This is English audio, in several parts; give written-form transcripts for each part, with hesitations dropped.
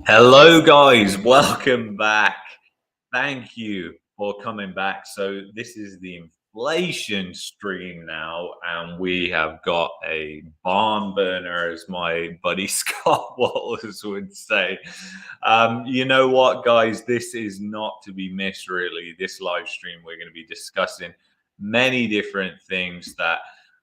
Hello, guys. Welcome back. Thank you for coming back. So, this is the inflation stream now, and we have got a barn burner, as my buddy Scott Wallace would say. You know what, guys? This is not to be missed, really. This live stream, we're going to be discussing many different things that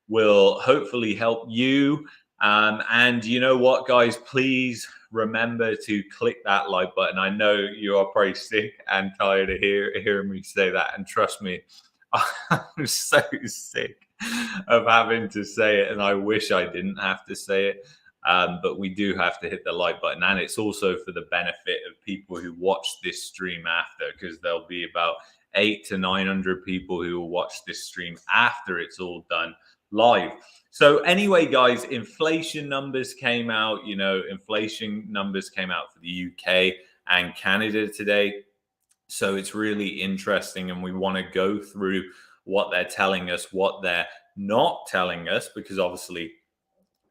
will hopefully help you. And you know what, guys? Please remember to click that like button. I know you are probably sick and tired of hearing me say that. And trust me, I'm so sick of having to say it. And I wish I didn't have to say it. But we do have to hit the like button. And it's also for the benefit of people who watch this stream after, because there'll be about 800 to 900 people who will watch this stream after it's all done live. So anyway, guys, inflation numbers came out. Inflation numbers came out for the UK and Canada today. So it's really interesting, and we want to go through what they're telling us, what they're not telling us, because obviously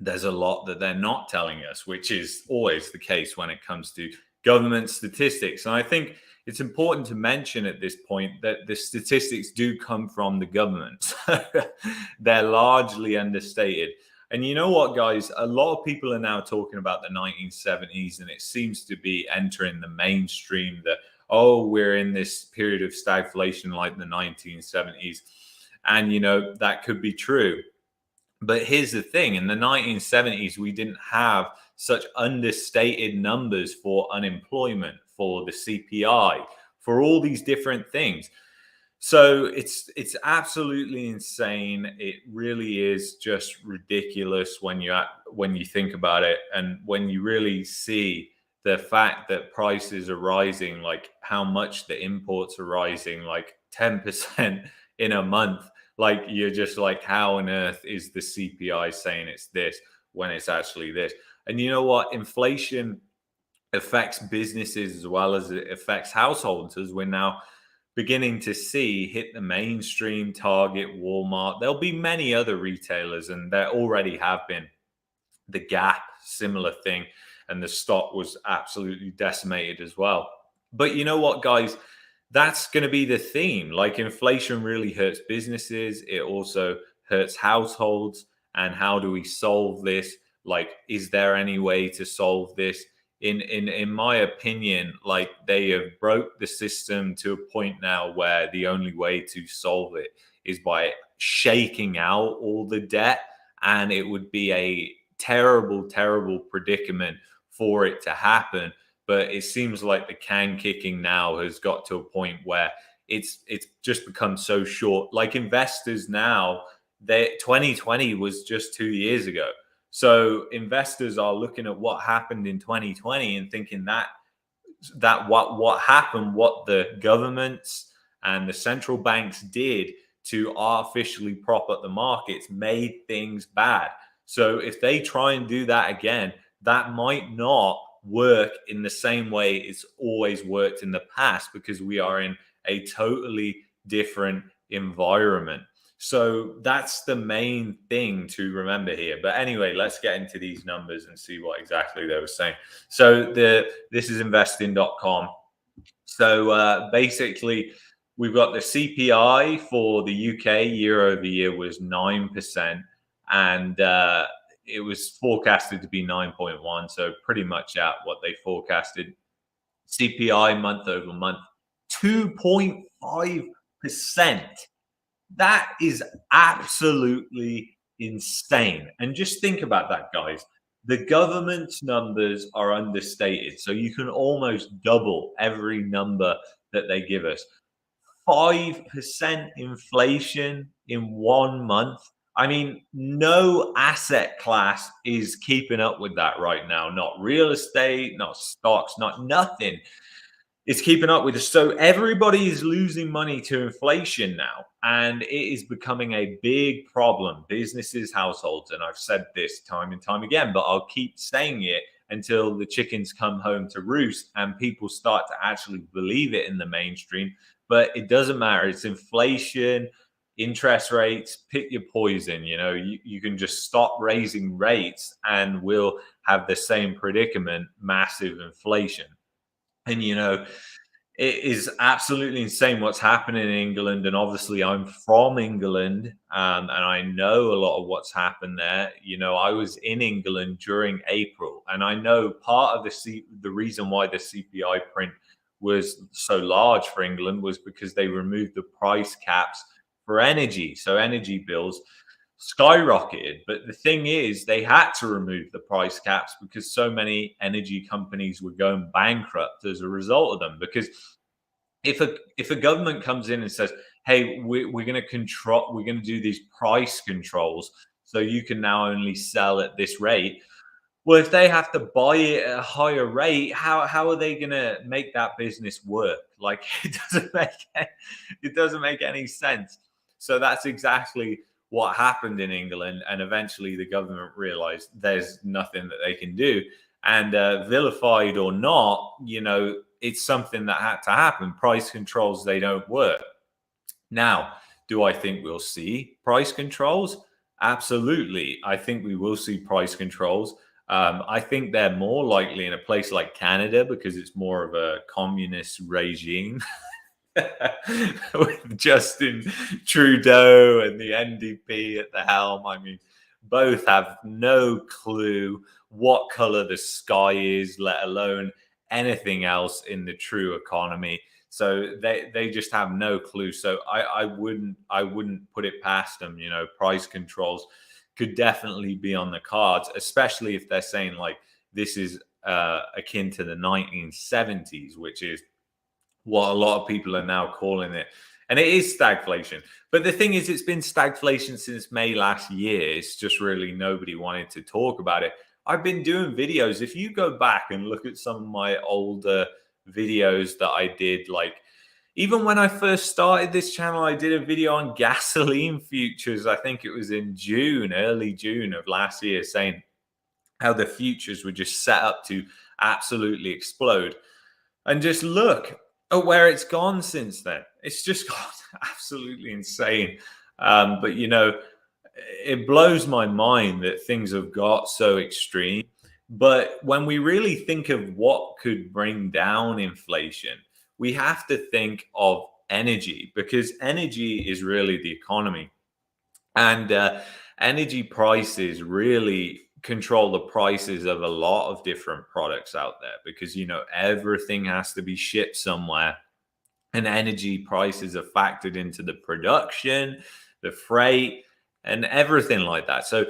there's a lot that they're not telling us, which is always the case when it comes to government statistics. And I think it's important to mention at this point that the statistics do come from the government. They're largely understated. And you know what, guys? A lot of people are now talking about the 1970s, and it seems to be entering the mainstream that, oh, we're in this period of stagflation like the 1970s. And, that could be true. But here's the thing, in the 1970s, we didn't have such understated numbers for unemployment, for the CPI, for all these different things. So it's absolutely insane. It really is just ridiculous when you think about it, and when you really see the fact that prices are rising, like how much the imports are rising, like 10% in a month. Like, you're just like, how on earth is the CPI saying it's this when it's actually this? And you know what? Inflation affects businesses as well as it affects households, as we're now beginning to see hit the mainstream. Target, Walmart, there'll be many other retailers, and there already have been. The Gap, similar thing, and the stock was absolutely decimated as well. But you know what, guys? That's going to be the theme. Like, inflation really hurts businesses. It also hurts households. And how do we solve this? Like, is there any way to solve this? In my opinion, like, they have broke the system to a point now where the only way to solve it is by shaking out all the debt, and it would be a terrible, terrible predicament for it to happen. But it seems like the can kicking now has got to a point where it's just become so short. Like, investors now, 2020 was just 2 years ago. So investors are looking at what happened in 2020 and thinking that what happened, what the governments and the central banks did to artificially prop up the markets, made things bad. So if they try and do that again, that might not work in the same way it's always worked in the past, because we are in a totally different environment. So that's the main thing to remember here. But anyway, let's get into these numbers and see what exactly they were saying. So this is investing.com. So basically, we've got the CPI for the UK year over year was 9%, and it was forecasted to be 9.1, so pretty much at what they forecasted. CPI month over month, 2.5%. That is absolutely insane. And just think about that, guys. The government's numbers are understated, so you can almost double every number that they give us. 5% inflation in 1 month. I mean, no asset class is keeping up with that right now. Not real estate, not stocks, not nothing. It's keeping up with us. So everybody is losing money to inflation now, and it is becoming a big problem. Businesses, households, and I've said this time and time again, but I'll keep saying it until the chickens come home to roost and people start to actually believe it in the mainstream. But it doesn't matter. It's inflation. interest rates, pick your poison. You can just stop raising rates and we'll have the same predicament, massive inflation. And it is absolutely insane what's happening in England. And obviously, I'm from England, and I know a lot of what's happened there. I was in England during April, and I know part of the reason why the CPI print was so large for England was because they removed the price caps for energy. So energy bills skyrocketed. But the thing is, they had to remove the price caps because so many energy companies were going bankrupt as a result of them. Because if a government comes in and says, "Hey, we're going to control, we're going to do these price controls, so you can now only sell at this rate," well, if they have to buy it at a higher rate, how are they gonna make that business work? Like it doesn't make any sense. So that's exactly what happened in England, and eventually the government realized there's nothing that they can do. And vilified or not, it's something that had to happen. Price controls, they don't work. Now, do I think we'll see price controls? Absolutely. I think we will see price controls. I think they're more likely in a place like Canada because it's more of a communist regime with Justin Trudeau and the NDP at the helm. I mean, both have no clue what color the sky is, let alone anything else in the true economy. So they just have no clue. So I wouldn't put it past them. Price controls could definitely be on the cards, especially if they're saying like this is akin to the 1970s, which is what a lot of people are now calling it. And it is stagflation. But the thing is, it's been stagflation since May last year. It's just really nobody wanted to talk about it. I've been doing videos. If you go back and look at some of my older videos that I did, like even when I first started this channel, I did a video on gasoline futures. I think it was in June, early June of last year, saying how the futures were just set up to absolutely explode. And just look at where it's gone since then. It's just gone absolutely insane. But it blows my mind that things have got so extreme. But when we really think of what could bring down inflation, we have to think of energy, because energy is really the economy. And energy prices really control the prices of a lot of different products out there, because everything has to be shipped somewhere, and energy prices are factored into the production, the freight, and everything like that. So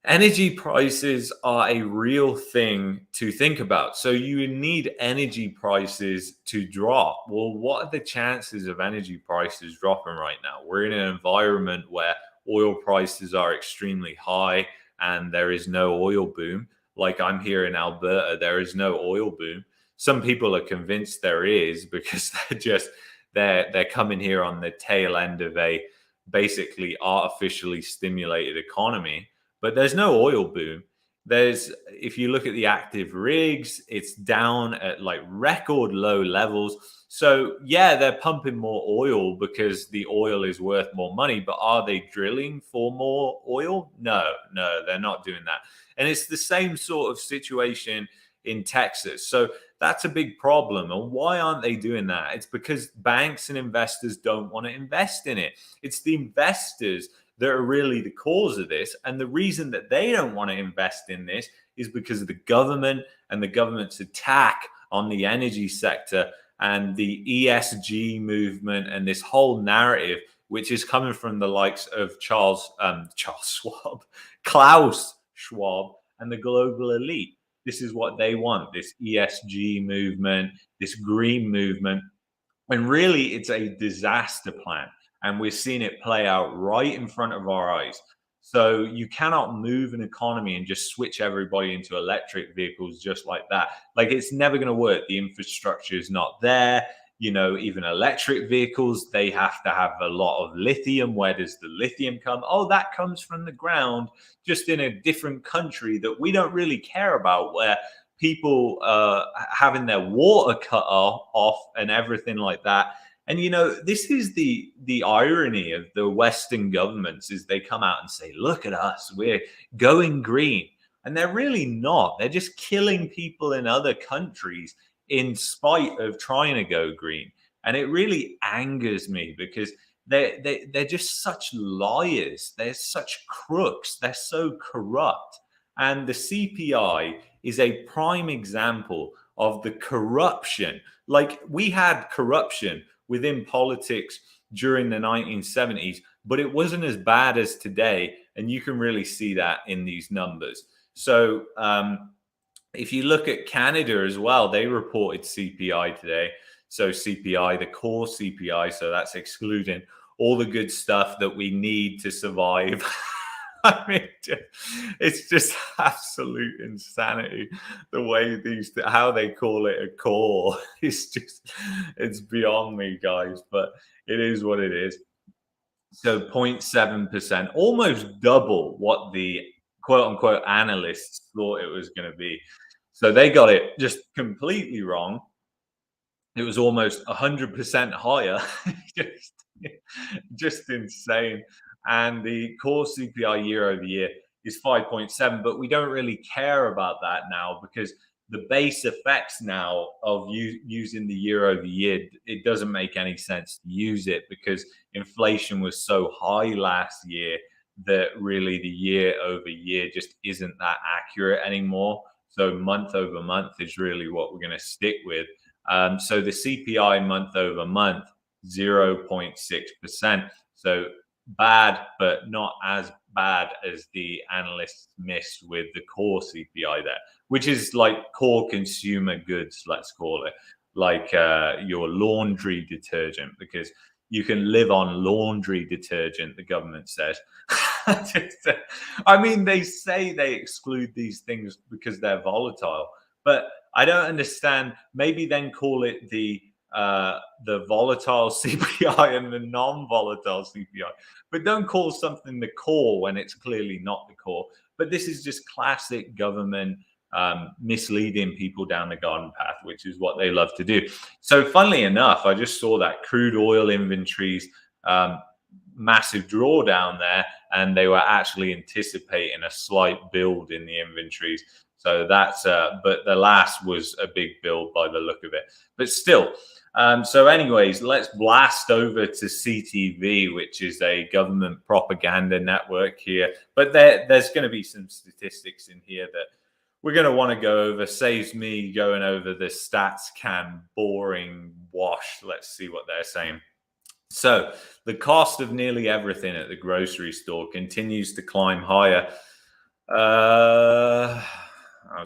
energy prices are a real thing to think about. So you need energy prices to drop. Well, what are the chances of energy prices dropping right now? We're in an environment where oil prices are extremely high and there is no oil boom. Like I'm here in Alberta, there is no oil boom. Some people are convinced there is because they're coming here on the tail end of a basically artificially stimulated economy, but there's no oil boom. If you look at the active rigs, it's down at like record low levels. So yeah, they're pumping more oil because the oil is worth more money, but are they drilling for more oil? No, they're not doing that. And it's the same sort of situation in Texas. So that's a big problem. And why aren't they doing that? It's because banks and investors don't want to invest in it. It's the investors that are really the cause of this. And the reason that they don't want to invest in this is because of the government and the government's attack on the energy sector and the ESG movement and this whole narrative, which is coming from the likes of Klaus Schwab, and the global elite. This is what they want, this ESG movement, this green movement. And really, it's a disaster plan. And we're seeing it play out right in front of our eyes. So you cannot move an economy and just switch everybody into electric vehicles just like that. Like it's never going to work. The infrastructure is not there. Even electric vehicles, they have to have a lot of lithium. Where does the lithium come? Oh, that comes from the ground, just in a different country that we don't really care about, where people having their water cut off and everything like that. And this is the irony of the Western governments is they come out and say, "Look at us, we're going green," and they're really not. They're just killing people in other countries in spite of trying to go green. And it really angers me because they're just such liars. They're such crooks. They're so corrupt. And the CPI is a prime example of the corruption. Like we had corruption within politics during the 1970s, but it wasn't as bad as today. And you can really see that in these numbers. So if you look at Canada as well, they reported CPI today. So CPI, the core CPI, so that's excluding all the good stuff that we need to survive. I mean, it's just absolute insanity the way how they call it a core. It's beyond me, guys, but it is what it is. So 0.7%, almost double what the quote unquote analysts thought it was going to be. So they got it just completely wrong. It was almost 100% higher. just, just insane. And the core CPI year over year is 5.7, but we don't really care about that now because the base effects now of using the year over year, it doesn't make any sense to use it because inflation was so high last year that really the year over year just isn't that accurate anymore. So month over month is really what we're going to stick with. So the CPI month over month, 0.6%. So bad, but not as bad as the analysts missed with the core CPI there, which is like core consumer goods, let's call it, like your laundry detergent, because you can live on laundry detergent, the government says. I mean, they say they exclude these things because they're volatile, but I don't understand. Maybe then call it the volatile CPI and the non-volatile CPI, but don't call something the core when it's clearly not the core. But this is just classic government misleading people down the garden path, which is what they love to do. So, funnily enough, I just saw that crude oil inventories. Massive drawdown there, and they were actually anticipating a slight build in the inventories. So that's, but the last was a big build by the look of it. But still, so anyways, let's blast over to CTV, which is a government propaganda network here. But there's going to be some statistics in here that we're going to want to go over. Saves me going over the stats can boring wash. Let's see what they're saying. So the cost of nearly everything at the grocery store continues to climb higher. I'm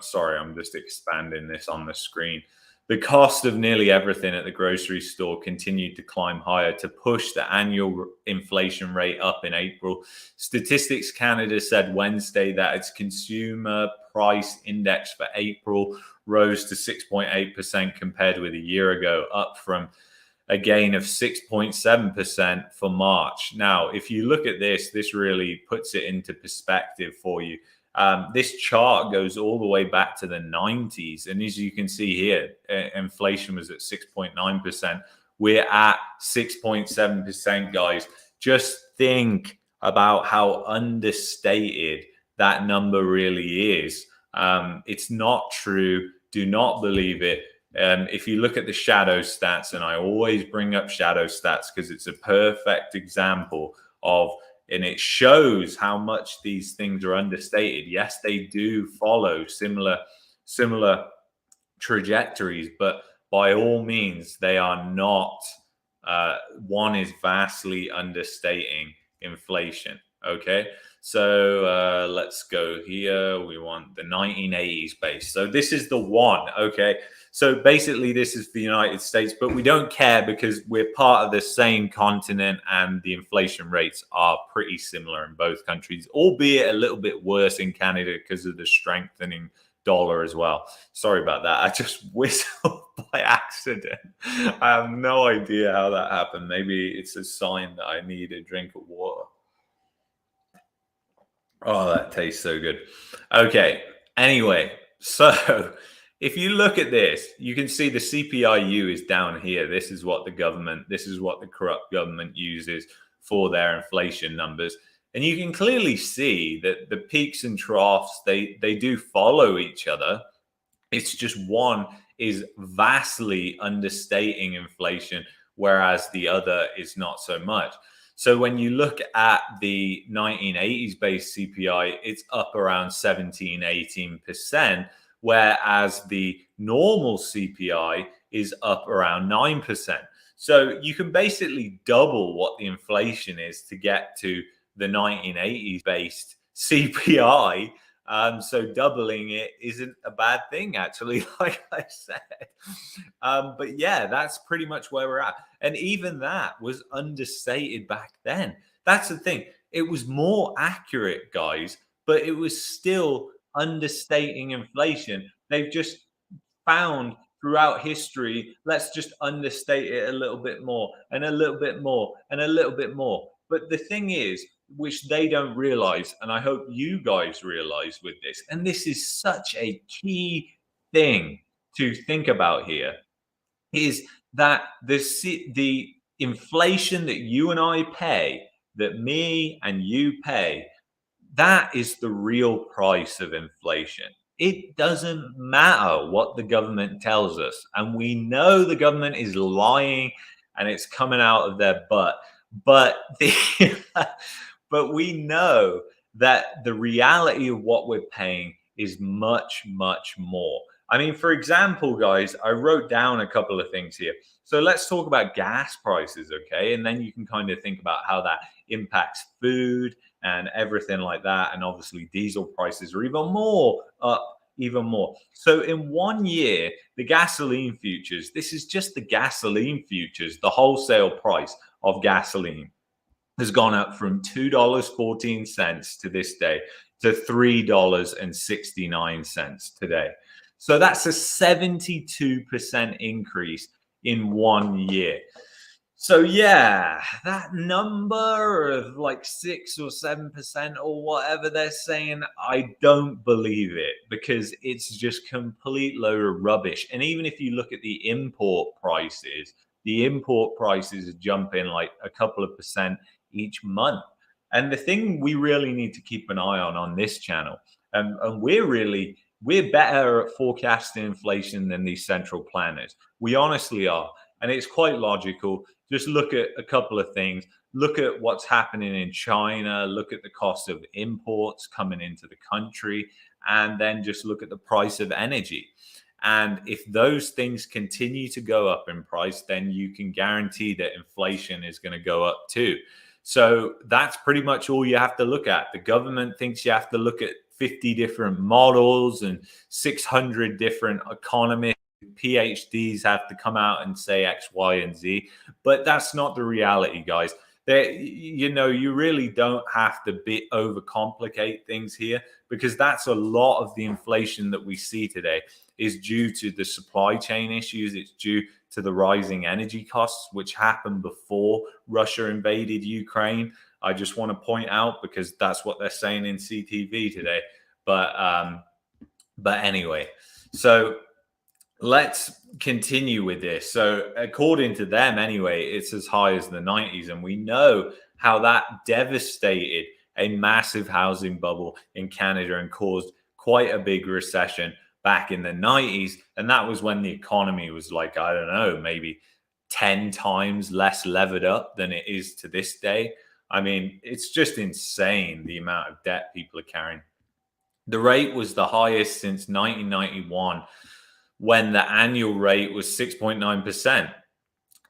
sorry, I'm just expanding this on the screen. The cost of nearly everything at the grocery store continued to climb higher to push the annual inflation rate up in April. Statistics Canada said Wednesday that its consumer price index for April rose to 6.8% compared with a year ago, up from a gain of 6.7% for March. Now, if you look at this, this really puts it into perspective for you. This chart goes all the way back to the 90s. And as you can see here, inflation was at 6.9%. We're at 6.7%, guys. Just think about how understated that number really is. It's not true. Do not believe it. If you look at the shadow stats, and I always bring up shadow stats because it's a perfect example of, and it shows how much these things are understated. Yes, they do follow similar trajectories, but by all means, they are not. One is vastly understating inflation. Okay, so let's go here. We want the 1980s base. So this is the one. Okay. So basically, this is the United States, but we don't care because we're part of the same continent and the inflation rates are pretty similar in both countries, albeit a little bit worse in Canada because of the strengthening dollar as well. Sorry about that. I just whistled by accident. I have no idea how that happened. Maybe it's a sign that I need a drink of water. Oh, that tastes so good. Okay. Anyway, so if you look at this, you can see the CPIU is down here. This is what the corrupt government uses for their inflation numbers. And you can clearly see that the peaks and troughs, they do follow each other. It's just one is vastly understating inflation, whereas the other is not so much. So when you look at the 1980s based CPI, it's up around 17, 18%, whereas the normal CPI is up around 9%. So you can basically double what the inflation is to get to the 1980s based CPI. So doubling it isn't a bad thing, actually, like I said. But yeah, that's pretty much where we're at. And even that was understated back then. That's the thing. It was more accurate, guys, but it was still understating inflation. They've just found throughout history, let's just understate it a little bit more and a little bit more and a little bit more. But the thing is, which they don't realize, and I hope you guys realize with this, and this is such a key thing to think about here, is that the inflation that you and I pay, that me and you pay, that is the real price of inflation. It doesn't matter what the government tells us. And we know the government is lying and it's coming out of their butt. But but we know that the reality of what we're paying is much, much more. I mean, for example, guys, I wrote down a couple of things here. So let's talk about gas prices, okay? And then you can kind of think about how that impacts food and everything like that. And obviously, diesel prices are even more up, even more. So, in 1 year, the gasoline futures, this is just the gasoline futures, the wholesale price of gasoline has gone up from $2.14 to this day to $3.69 today. So that's a 72% increase in 1 year. So yeah, that number of like 6 or 7% or whatever they're saying, I don't believe it because it's just complete load of rubbish. And even if you look at the import prices are jumping like a couple of percent each month. And the thing we really need to keep an eye on this channel, and we're better at forecasting inflation than these central planners. We honestly are. And it's quite logical. Just look at a couple of things. Look at what's happening in China. Look at the cost of imports coming into the country. And then just look at the price of energy. And if those things continue to go up in price, then you can guarantee that inflation is going to go up too. So that's pretty much all you have to look at. The government thinks you have to look at 50 different models and 600 different economists. PhDs have to come out and say X, Y, and Z, but that's not the reality, guys. You really don't have to overcomplicate things here because that's a lot of the inflation that we see today is due to the supply chain issues. It's due to the rising energy costs, which happened before Russia invaded Ukraine. I just want to point out because that's what they're saying in CTV today. But anyway, so let's continue with this. So, according to them, anyway, it's as high as the 90s. And we know how that devastated a massive housing bubble in Canada and caused quite a big recession back in the 90s. And that was when the economy was like, I don't know, maybe 10 times less levered up than it is to this day. I mean, it's just insane the amount of debt people are carrying. The rate was the highest since 1991 when the annual rate was 6.9%.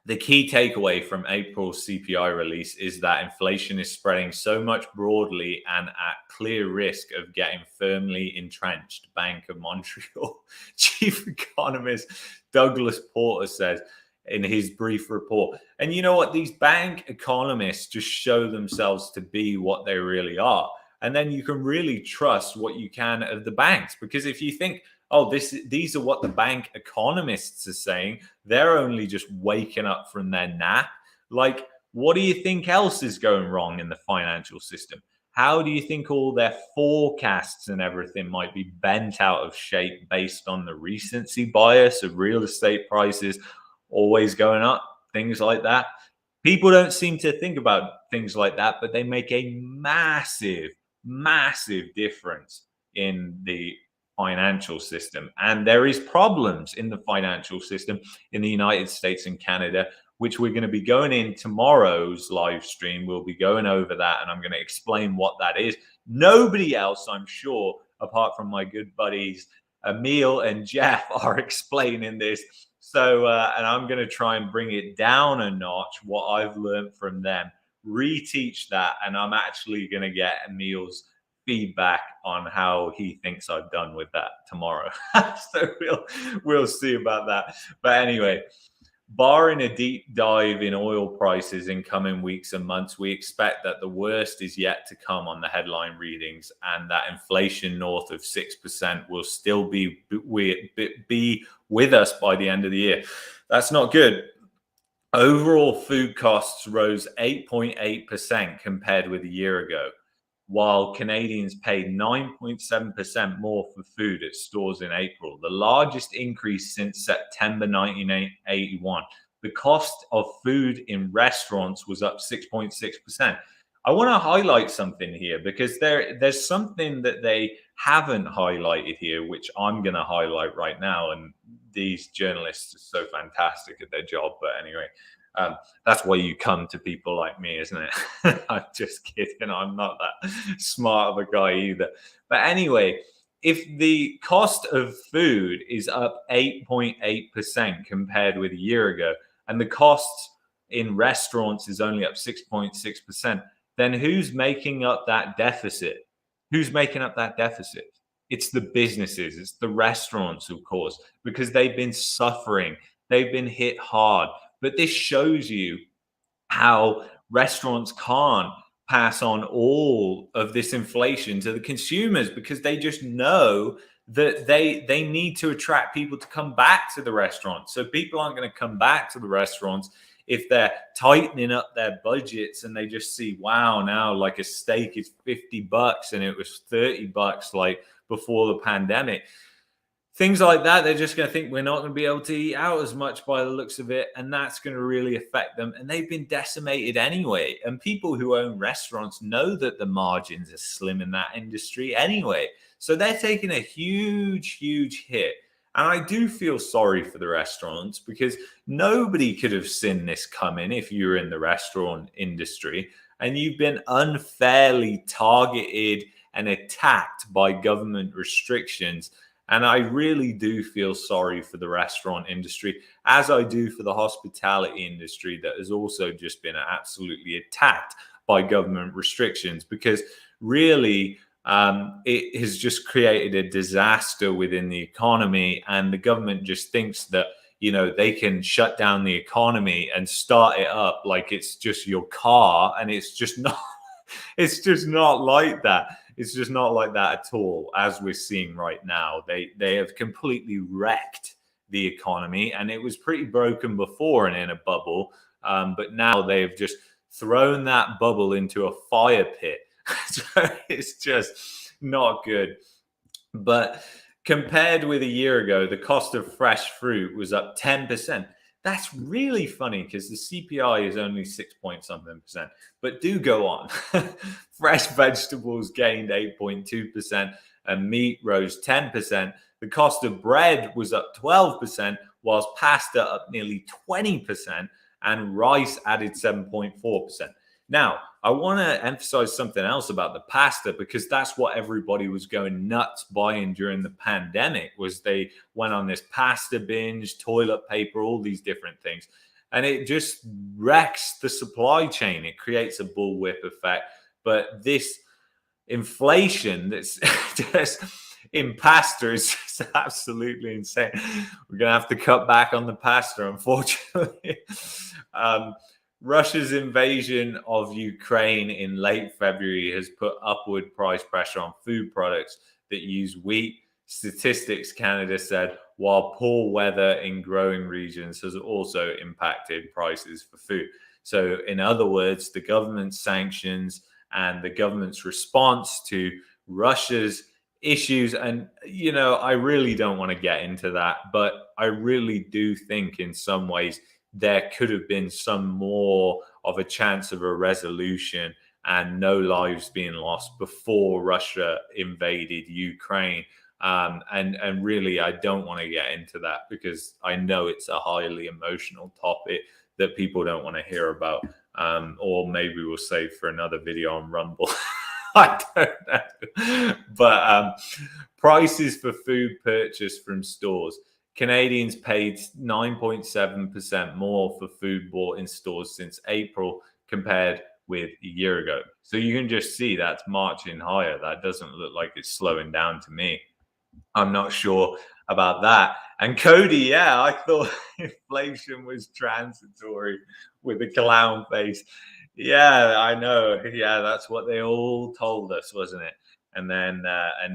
The key takeaway from April's CPI release is that inflation is spreading so much broadly and at clear risk of getting firmly entrenched, Bank of Montreal chief economist Douglas Porter says in his brief report. And you know what? These bank economists just show themselves to be what they really are. And then you can really trust what you can of the banks. Because if you think, oh, these are what the bank economists are saying, they're only just waking up from their nap. Like, what do you think else is going wrong in the financial system? How do you think all their forecasts and everything might be bent out of shape based on the recency bias of real estate prices always going up, things like that? People don't seem to think about things like that, but they make a massive, massive difference in the financial system. And there is problems in the financial system in the United States and Canada, which we're going to be going in tomorrow's live stream. We'll be going over that, and I'm going to explain what that is. Nobody else, I'm sure, apart from my good buddies Emil and Jeff, are explaining this. So, and I'm going to try and bring it down a notch, what I've learned from them, reteach that, and I'm actually going to get Emil's feedback on how he thinks I've done with that tomorrow. So we'll see about that. But anyway, barring a deep dive in oil prices in coming weeks and months, we expect that the worst is yet to come on the headline readings, and that inflation north of 6% will still be with us by the end of the year. That's not good. Overall food costs rose 8.8% compared with a year ago, while Canadians paid 9.7% more for food at stores in April, the largest increase since September 1981. The cost of food in restaurants was up 6.6%. I want to highlight something here because there's something that they haven't highlighted here, which I'm going to highlight right now. And these journalists are so fantastic at their job. But anyway, that's why you come to people like me, isn't it? I'm just kidding. I'm not that smart of a guy either. But anyway, if the cost of food is up 8.8% compared with a year ago, and the cost in restaurants is only up 6.6%, then who's making up that deficit? Who's making up that deficit? It's the businesses, it's the restaurants, of course, because they've been suffering, they've been hit hard. But this shows you how restaurants can't pass on all of this inflation to the consumers because they just know that they need to attract people to come back to the restaurants. So people aren't going to come back to the restaurants if they're tightening up their budgets and they just see, wow, now like a steak is $50 and it was $30 like before the pandemic. Things like that, they're just going to think we're not going to be able to eat out as much by the looks of it. And that's going to really affect them. And they've been decimated anyway. And people who own restaurants know that the margins are slim in that industry anyway. So they're taking a huge, huge hit. And I do feel sorry for the restaurants because nobody could have seen this coming if you were in the restaurant industry and you've been unfairly targeted and attacked by government restrictions. And I really do feel sorry for the restaurant industry, as I do for the hospitality industry that has also just been absolutely attacked by government restrictions, because really it has just created a disaster within the economy. And the government just thinks that, you know, they can shut down the economy and start it up like it's just your car. And it's just not, it's just not like that. It's just not like that at all, as we're seeing right now. They have completely wrecked the economy, and it was pretty broken before and in a bubble. But now they've just thrown that bubble into a fire pit. So it's just not good. But compared with a year ago, the cost of fresh fruit was up 10%. That's really funny because the CPI is only 6 point something percent. But do go on. Fresh vegetables gained 8.2% and meat rose 10%. The cost of bread was up 12%, whilst pasta up nearly 20% and rice added 7.4%. Now, I want to emphasize something else about the pasta, because that's what everybody was going nuts buying during the pandemic. Was they went on this pasta binge, toilet paper, all these different things. And it just wrecks the supply chain. It creates a bullwhip effect. But this inflation that's just in pasta is just absolutely insane. We're going to have to cut back on the pasta, unfortunately. Russia's invasion of Ukraine in late February has put upward price pressure on food products that use wheat. Statistics Canada said, while poor weather in growing regions has also impacted prices for food. So in other words, the government sanctions and the government's response to Russia's issues. And, I really don't want to get into that, but I really do think in some ways there could have been some more of a chance of a resolution and no lives being lost before Russia invaded Ukraine. And really, I don't want to get into that because I know it's a highly emotional topic that people don't want to hear about. Or maybe we'll save for another video on Rumble. I don't know. But prices for food purchased from stores. Canadians paid 9.7% more for food bought in stores since April compared with a year ago. So you can just see that's marching higher. That doesn't look like it's slowing down to me. I'm not sure about that. And Cody, yeah, I thought inflation was transitory with the clown face. Yeah, I know. Yeah, that's what they all told us, wasn't it? And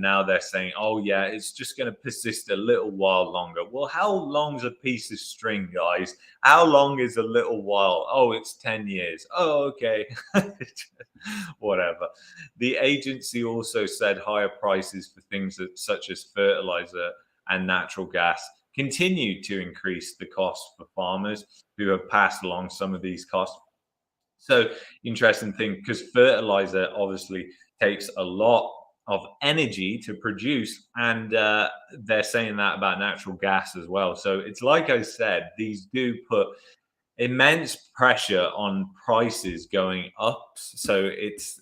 now they're saying, oh yeah, it's just going to persist a little while longer. Well, how long's a piece of string, guys? How long is a little while? Oh, it's 10 years. Oh, okay. Whatever. The agency also said higher prices for things such as fertilizer and natural gas continue to increase the cost for farmers who have passed along some of these costs. So, interesting thing, because fertilizer obviously takes a lot of energy to produce, and they're saying that about natural gas as well. So, it's like I said, these do put immense pressure on prices going up. So it's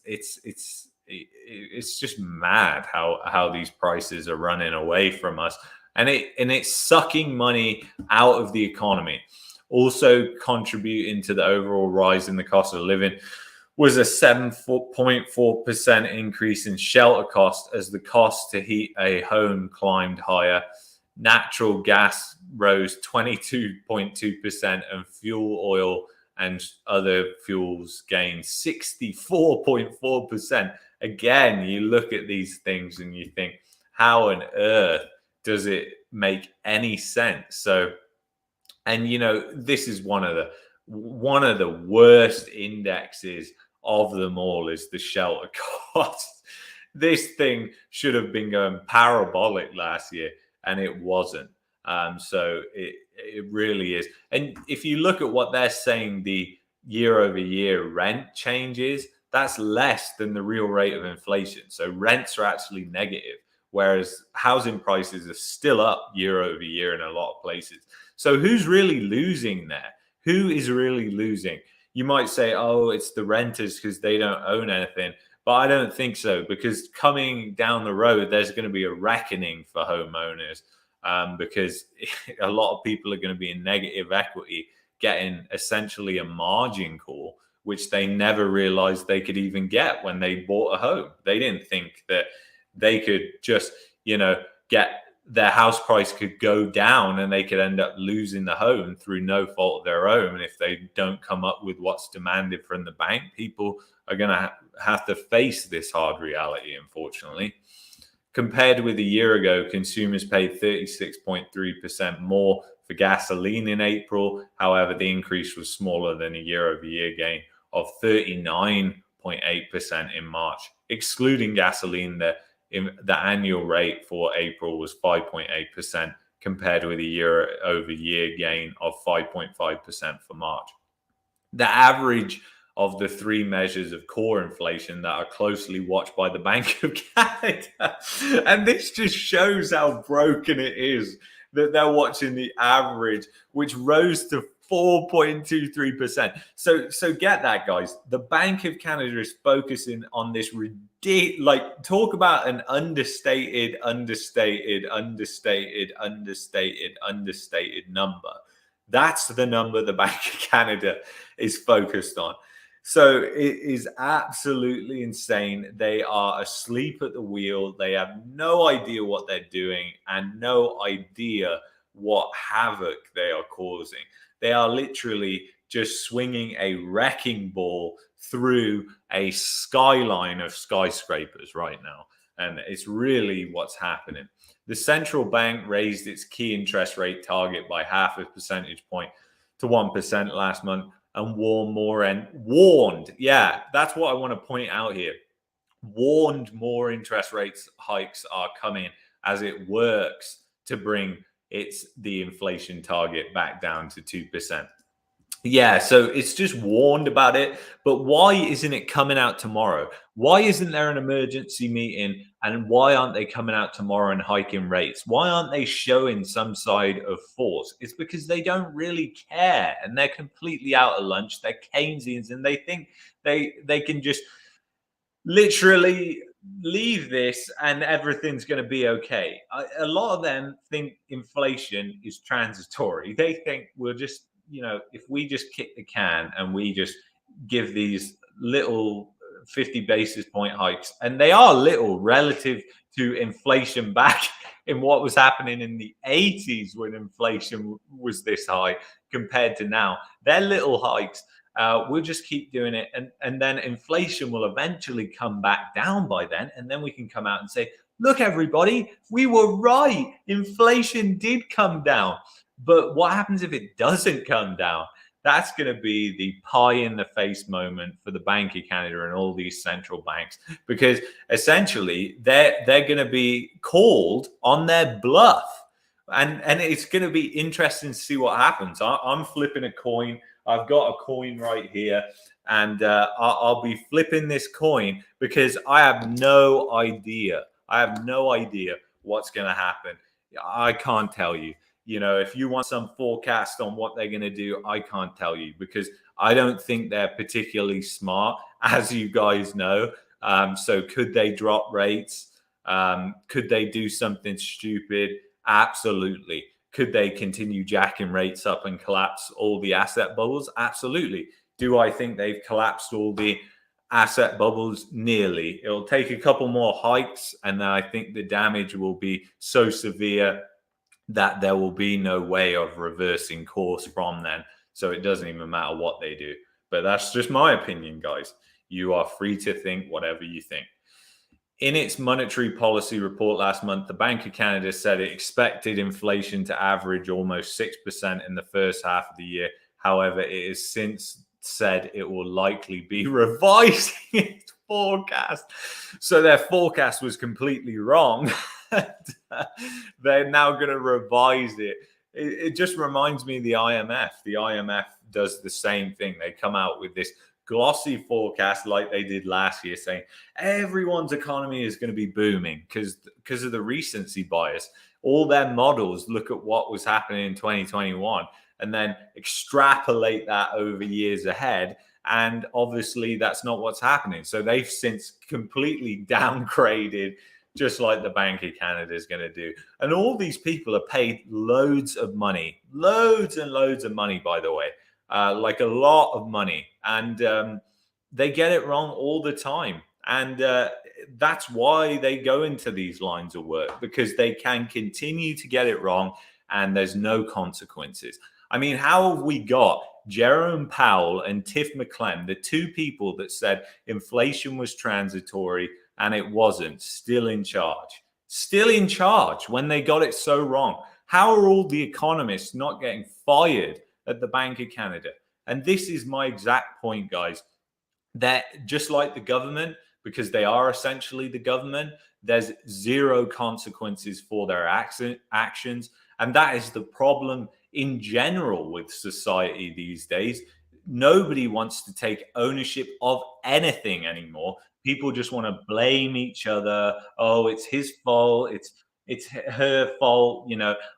just mad how these prices are running away from us, and it's sucking money out of the economy. Also contributing to the overall rise in the cost of living was a 7.4% increase in shelter costs as the cost to heat a home climbed higher. Natural gas rose 22.2%, and fuel oil and other fuels gained 64.4%. Again, you look at these things and you think, how on earth does it make any sense? So, and this is one of the worst indexes of them all is the shelter cost. This thing should have been going parabolic last year, and it wasn't. So it really is. And if you look at what they're saying, the year over year rent changes, that's less than the real rate of inflation. So rents are actually negative, whereas housing prices are still up year over year in a lot of places. So who's really losing there? Who is really losing? You might say, oh, it's the renters because they don't own anything. But I don't think so, because coming down the road, there's going to be a reckoning for homeowners, because a lot of people are going to be in negative equity, getting essentially a margin call, which they never realized they could even get when they bought a home. They didn't think that they could just, get their house price could go down and they could end up losing the home through no fault of their own. And if they don't come up with what's demanded from the bank, people are going to have to face this hard reality, unfortunately. Compared with a year ago, consumers paid 36.3% more for gasoline in April. However, the increase was smaller than a year-over-year gain of 39.8% in March. Excluding gasoline, the annual rate for April was 5.8%, compared with a year-over-year gain of 5.5% for March. The average of the three measures of core inflation that are closely watched by the Bank of Canada. And this just shows how broken it is that they're watching the average, which rose to 4.23%. So get that, guys. The Bank of Canada is focusing on this talk about an understated number. That's the number the Bank of Canada is focused on. So it is absolutely insane. They are asleep at the wheel. They have no idea what they're doing and no idea what havoc they are causing. They are literally just swinging a wrecking ball through a skyline of skyscrapers right now. And it's really what's happening. The central bank raised its key interest rate target by half a percentage point to 1% last month, and warn more and warned. Yeah, that's what I want to point out here. Warned more interest rates hikes are coming as it works to bring the inflation target back down to 2%. Yeah, so it's just warned about it, but why isn't it coming out tomorrow? Why isn't there an emergency meeting, and why aren't they coming out tomorrow and hiking rates? Why aren't they showing some side of force? It's because they don't really care, and they're completely out of lunch. They're Keynesians, and they think they can just literally leave this and everything's going to be okay. A lot of them think inflation is transitory. They think we'll just, if we just kick the can and we just give these little 50 basis point hikes, and they are little relative to inflation back in what was happening in the 80s when inflation was this high compared to now. They're little hikes. We'll just keep doing it, and then inflation will eventually come back down by then, and then we can come out and say, "Look, everybody, we were right. Inflation did come down." But what happens if it doesn't come down? That's going to be the pie in the face moment for the Bank of Canada and all these central banks, because essentially they're going to be called on their bluff, and it's going to be interesting to see what happens. I'm flipping a coin. I've got a coin right here, and I'll be flipping this coin because I have no idea. I have no idea what's going to happen. I can't tell you. If you want some forecast on what they're going to do, I can't tell you because I don't think they're particularly smart, as you guys know. So could they drop rates? Could they do something stupid? Absolutely. Could they continue jacking rates up and collapse all the asset bubbles? Absolutely. Do I think they've collapsed all the asset bubbles? Nearly. It'll take a couple more hikes, and then I think the damage will be so severe that there will be no way of reversing course from then. So it doesn't even matter what they do. But that's just my opinion, guys. You are free to think whatever you think. In its monetary policy report last month, the Bank of Canada said it expected inflation to average almost 6% in the first half of the year. However, it has since said it will likely be revising its forecast. So their forecast was completely wrong. They're now going to revise it. It just reminds me of the IMF. The IMF does the same thing. They come out with this glossy forecast like they did last year, saying everyone's economy is going to be booming because of the recency bias. All their models look at what was happening in 2021 and then extrapolate that over years ahead. And obviously, that's not what's happening. So they've since completely downgraded, just like the Bank of Canada is going to do. And all these people are paid loads of money, loads and loads of money, by the way. Like a lot of money, and they get it wrong all the time, and that's why they go into these lines of work, because they can continue to get it wrong and there's no consequences. I mean, how have we got Jerome Powell and Tiff McClellan, the two people that said inflation was transitory and it wasn't, still in charge when they got it so wrong? How are all the economists not getting fired at the Bank of Canada? And this is my exact point, guys. That just like the government, because they are essentially the government, there's zero consequences for their actions. And that is the problem in general with society these days. Nobody wants to take ownership of anything anymore. People just want to blame each other. Oh, it's his fault. It's her fault.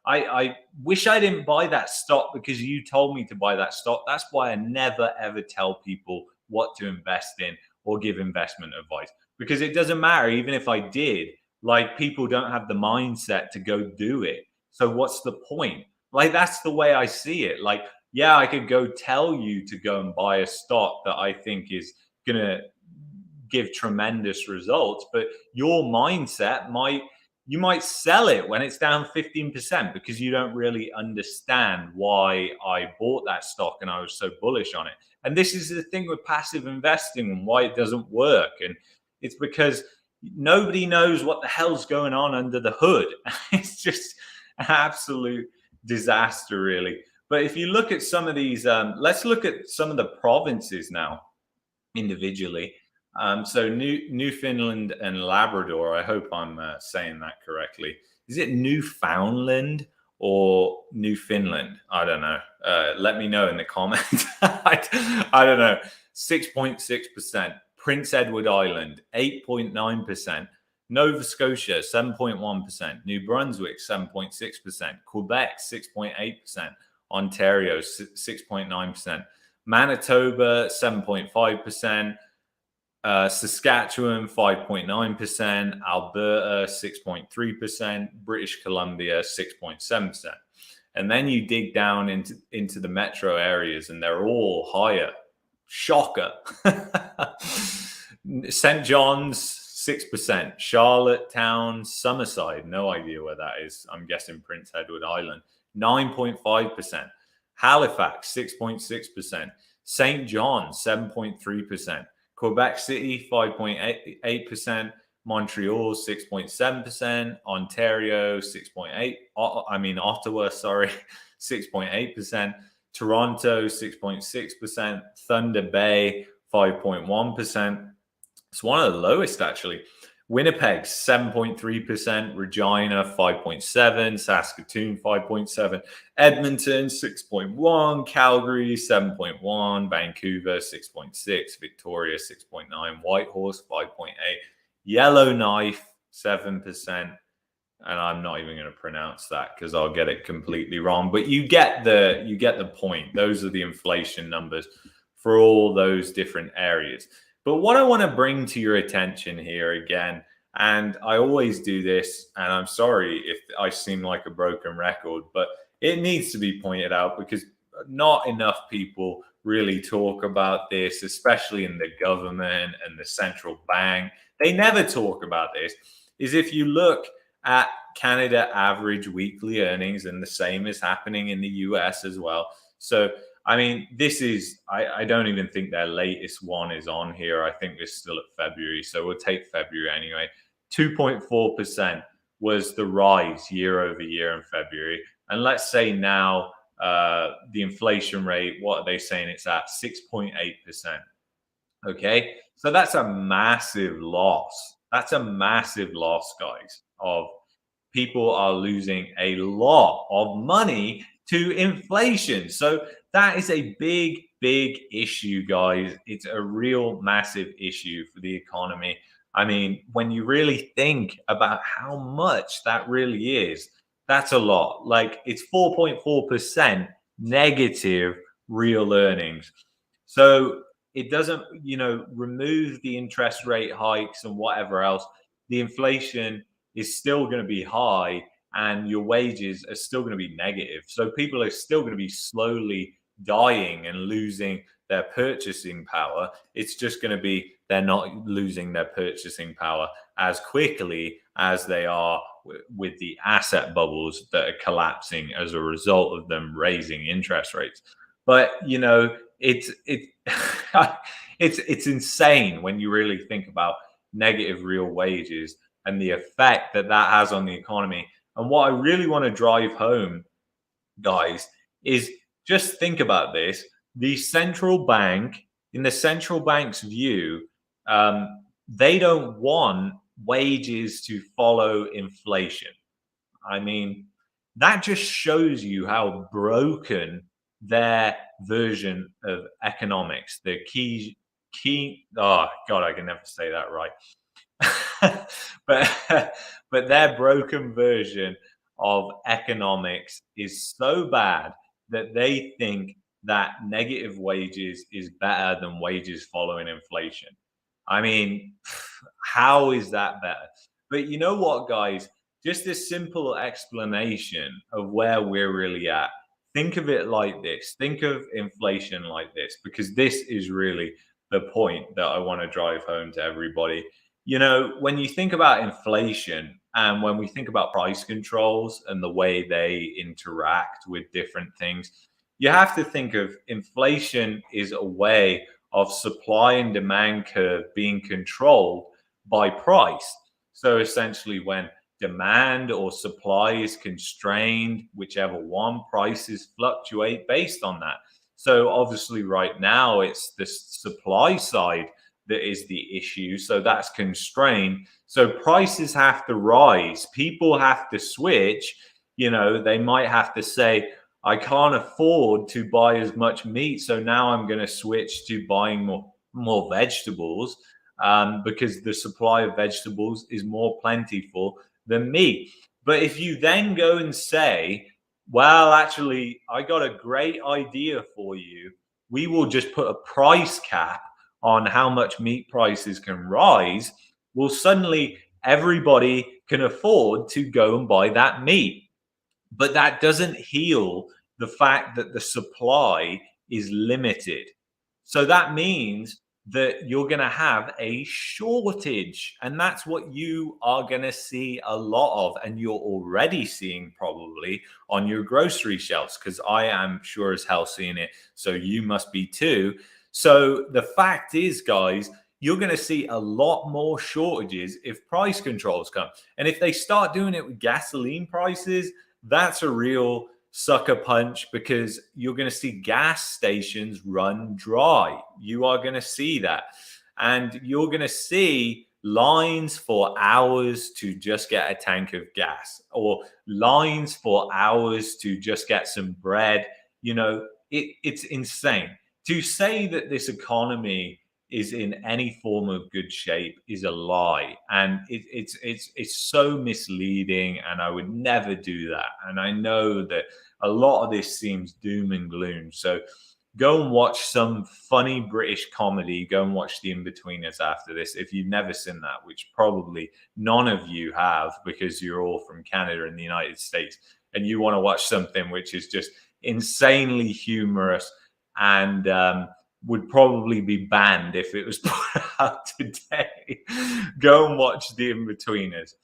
I wish I didn't buy that stock because you told me to buy that stock. That's why I never ever tell people what to invest in or give investment advice, because it doesn't matter. Even if I did, like, people don't have the mindset to go do it. So what's the point? Like, that's the way I see it. Like, yeah, I could go tell you to go and buy a stock that I think is gonna give tremendous results, but your mindset you might sell it when it's down 15% because you don't really understand why I bought that stock and I was so bullish on it. And this is the thing with passive investing and why it doesn't work. And it's because nobody knows what the hell's going on under the hood. It's just an absolute disaster, really. But if you look at some of these, let's look at some of the provinces now individually. So Newfoundland and Labrador. I hope I'm saying that correctly. Is it Newfoundland or Newfoundland? I don't know. Let me know in the comments. I don't know. 6.6%. Prince Edward Island, 8.9%. Nova Scotia, 7.1%. New Brunswick, 7.6%. Quebec, 6.8%. Ontario, 6.9%. Manitoba, 7.5%. Saskatchewan, 5.9%. Alberta, 6.3%. British Columbia, 6.7%. And then you dig down into the metro areas, and they're all higher. Shocker. St. John's, 6%. Charlottetown, Summerside, no idea where that is. I'm guessing Prince Edward Island, 9.5%. Halifax, 6.6%. St. John, 7.3%. Quebec City, 5.8%. Montreal, 6.7%. Ontario, 6.8. I mean, Ottawa, sorry, 6.8%. Toronto, 6.6%. Thunder Bay, 5.1%. It's one of the lowest, actually. Winnipeg, 7.3%. Regina, 5.7%. Saskatoon, 5.7%. Edmonton, 6.1%. Calgary, 7.1%. Vancouver, 6.6%. Victoria, 6.9%. Whitehorse, 5.8%. Yellowknife, 7%. And I'm not even going to pronounce that because I'll get it completely wrong. But you get the point. Those are the inflation numbers for all those different areas. But what I want to bring to your attention here again, and I always do this, and I'm sorry if I seem like a broken record, but it needs to be pointed out because not enough people really talk about this, especially in the government and the central bank. They never talk about this. Is if you look at Canada average weekly earnings, and the same is happening in the US as well. So I mean, this is, I don't even think their latest one is on here. I think we're still at February. So we'll take February anyway. 2.4% was the rise year over year in February. And let's say now the inflation rate, what are they saying it's at? 6.8%. Okay. So that's a massive loss. That's a massive loss, guys, of people are losing a lot of money to inflation. So that is a big, big issue, guys. It's a real massive issue for the economy. I mean, when you really think about how much that really is, that's a lot. Like it's 4.4% negative real earnings. So it doesn't, remove the interest rate hikes and whatever else. The inflation is still going to be high and your wages are still going to be negative. So people are still going to be slowly dying and losing their purchasing power. It's just going to be they're not losing their purchasing power as quickly as they are with the asset bubbles that are collapsing as a result of them raising interest rates. But it's it's insane when you really think about negative real wages and the effect that that has on the economy. And what I really want to drive home, guys, is just think about this. The central bank, in the central bank's view, they don't want wages to follow inflation. I mean, that just shows you how broken their version of economics, the oh God, I can never say that right. but but their broken version of economics is so bad that they think that negative wages is better than wages following inflation. I mean, how is that better? But you know what, guys? Just a simple explanation of where we're really at. Think of it like this. Think of inflation like this, because this is really the point that I want to drive home to everybody. When you think about inflation and when we think about price controls and the way they interact with different things, you have to think of inflation is a way of supply and demand curve being controlled by price. So essentially, when demand or supply is constrained, whichever one, prices fluctuate based on that. So obviously, right now, it's the supply side that is the issue. So that's constrained. So prices have to rise. People have to switch. They might have to say, I can't afford to buy as much meat. So now I'm going to switch to buying more vegetables, because the supply of vegetables is more plentiful than meat. But if you then go and say, well, actually, I got a great idea for you. We will just put a price cap on how much meat prices can rise. Well, suddenly everybody can afford to go and buy that meat. But that doesn't heal the fact that the supply is limited. So that means that you're going to have a shortage. And that's what you are going to see a lot of. And you're already seeing probably on your grocery shelves, because I am sure as hell seeing it. So you must be too. So the fact is, guys, you're going to see a lot more shortages if price controls come. And if they start doing it with gasoline prices, that's a real sucker punch, because you're going to see gas stations run dry. You are going to see that. And you're going to see lines for hours to just get a tank of gas, or lines for hours to just get some bread. It's insane. To say that this economy is in any form of good shape is a lie, and it's so misleading, and I would never do that. And I know that a lot of this seems doom and gloom, so go and watch some funny British comedy. Go and watch The In-Betweeners after this if you've never seen that, which probably none of you have, because you're all from Canada and the United States, and you want to watch something which is just insanely humorous, and would probably be banned if it was put out today. Go and watch The In-Betweeners.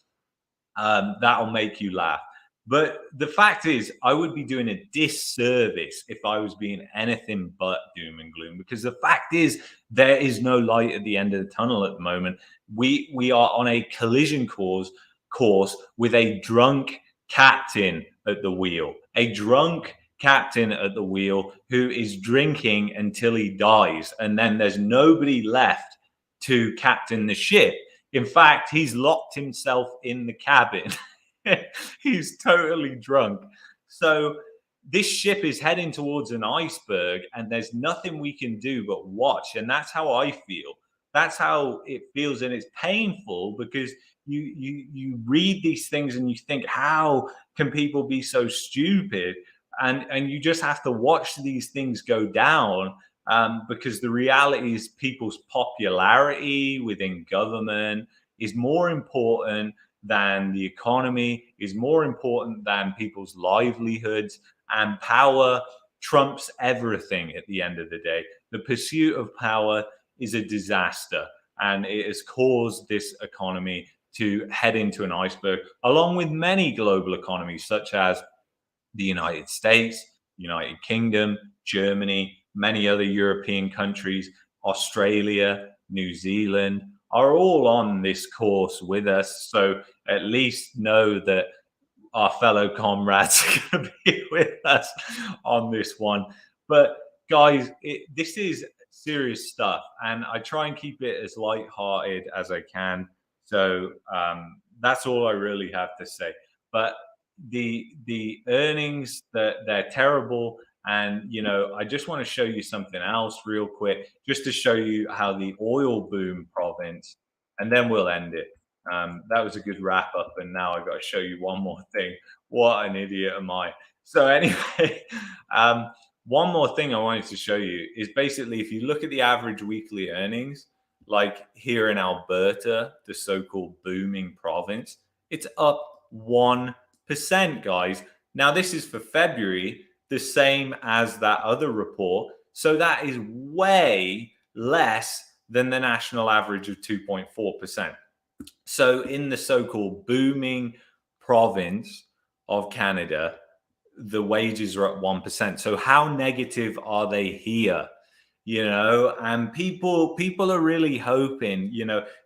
That'll make you laugh. But the fact is, I would be doing a disservice if I was being anything but doom and gloom, because the fact is, there is no light at the end of the tunnel at the moment. We are on a collision course with a drunk captain at the wheel. A drunk captain at the wheel who is drinking until he dies, and then there's nobody left to captain the ship. In fact, he's locked himself in the cabin. He's totally drunk. So this ship is heading towards an iceberg, and there's nothing we can do but watch. And that's how I feel. That's how it feels, and it's painful, because you read these things and you think, how can people be so stupid? And you just have to watch these things go down, because the reality is, people's popularity within government is more important than the economy, is more important than people's livelihoods, and power trumps everything at the end of the day. The pursuit of power is a disaster, and it has caused this economy to head into an iceberg, along with many global economies, such as the United States, United Kingdom, Germany, many other European countries, Australia, New Zealand, are all on this course with us. So at least know that our fellow comrades are going to be with us on this one. But guys, this is serious stuff, and I try and keep it as light-hearted as I can. So that's all I really have to say. But the earnings, that they're terrible. And I just want to show you something else real quick, just to show you how the oil boom province, and then we'll end it. That was a good wrap up, and now I got to show you one more thing. What an idiot am I? So anyway, one more thing I wanted to show you is, basically, if you look at the average weekly earnings, like here in Alberta, the so-called booming province, it's up 1%, guys. Now this is for February, the same as that other report. So that is way less than the national average of 2.4%. So in the so-called booming province of Canada, the wages are at 1%. So how negative are they here? and people are really hoping.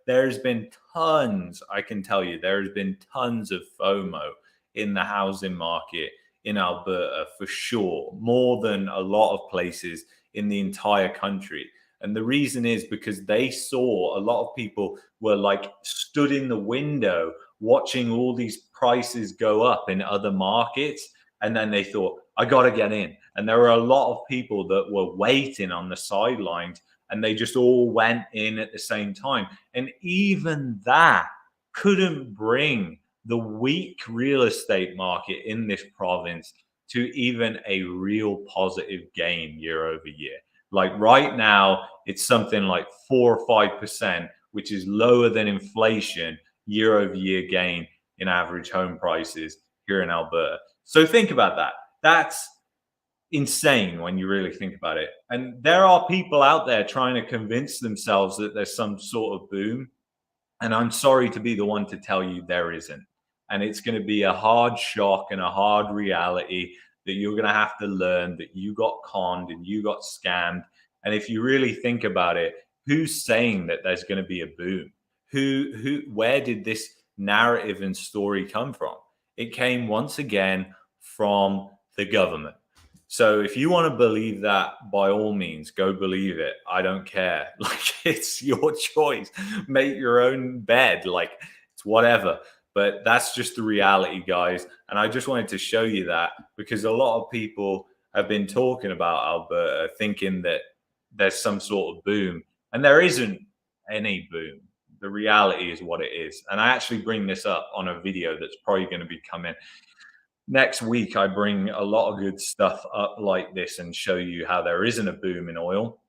There's been tons, I can tell you, there's been tons of FOMO in the housing market in Alberta for sure, more than a lot of places in the entire country. And the reason is because they saw a lot of people were like stood in the window watching all these prices go up in other markets. And then they thought, I got to get in. And there were a lot of people that were waiting on the sidelines, and they just all went in at the same time. And even that couldn't bring the weak real estate market in this province to even a real positive gain year over year. Like right now, it's something like 4 or 5%, which is lower than inflation year over year gain in average home prices here in Alberta. So think about that. That's insane when you really think about it. And there are people out there trying to convince themselves that there's some sort of boom. And I'm sorry to be the one to tell you there isn't. And it's going to be a hard shock and a hard reality that you're going to have to learn that you got conned and you got scammed. And if you really think about it, who's saying that there's going to be a boom? Where did this narrative and story come from? It came once again from the government. So if you want to believe that, by all means, go believe it. I don't care. Like, it's your choice. Make your own bed. Like, it's whatever. But that's just the reality, guys. And I just wanted to show you that because a lot of people have been talking about Alberta, thinking that there's some sort of boom, and there isn't any boom. The reality is what it is. And I actually bring this up on a video that's probably going to be coming next week. I bring a lot of good stuff up like this and show you how there isn't a boom in oil.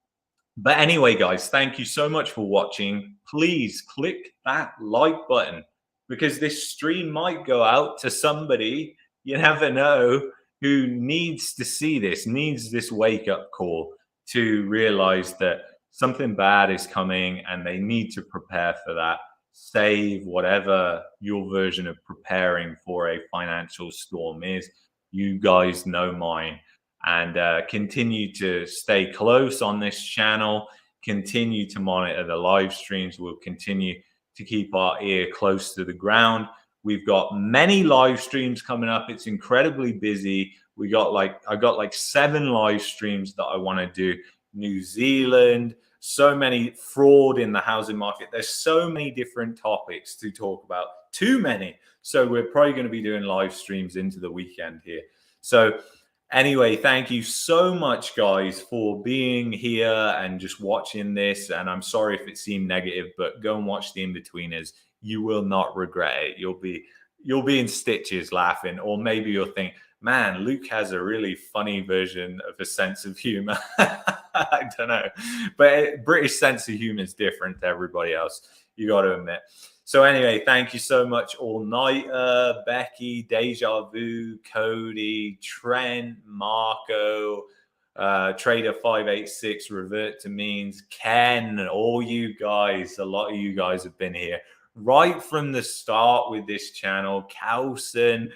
But anyway, guys, thank you so much for watching. Please click that like button because this stream might go out to somebody, you never know, who needs to see this, needs this wake up call to realize that something bad is coming and they need to prepare for that. Save whatever your version of preparing for a financial storm is. You guys know mine. And continue to stay close on this channel, continue to monitor the live streams. We'll continue to keep our ear close to the ground. We've got many live streams coming up. It's incredibly busy. I got like 7 live streams that I want to do. New Zealand, so many fraud in the housing market. There's so many different topics to talk about. Too many. So we're probably going to be doing live streams into the weekend here. So anyway, thank you so much, guys, for being here and just watching this. And I'm sorry if it seemed negative, but go and watch the In-Betweeners. You will not regret it. You'll be in stitches laughing, or maybe you'll think, man, Luke has a really funny version of a sense of humor. I don't know, but British sense of humor is different to everybody else. You got to admit. So anyway, thank you so much, All Nighter, Becky, Deja Vu, Cody, Trent, Marco, Trader 586, Revert to Means, Ken, all you guys. A lot of you guys have been here right from the start with this channel. Cowson,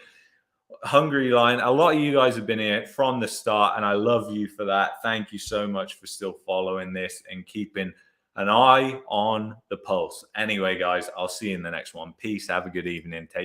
Hungry Lion, a lot of you guys have been here from the start, and I love you for that. Thank you so much for still following this and keeping an eye on the pulse. Anyway, guys, I'll see you in the next one. Peace. Have a good evening. Take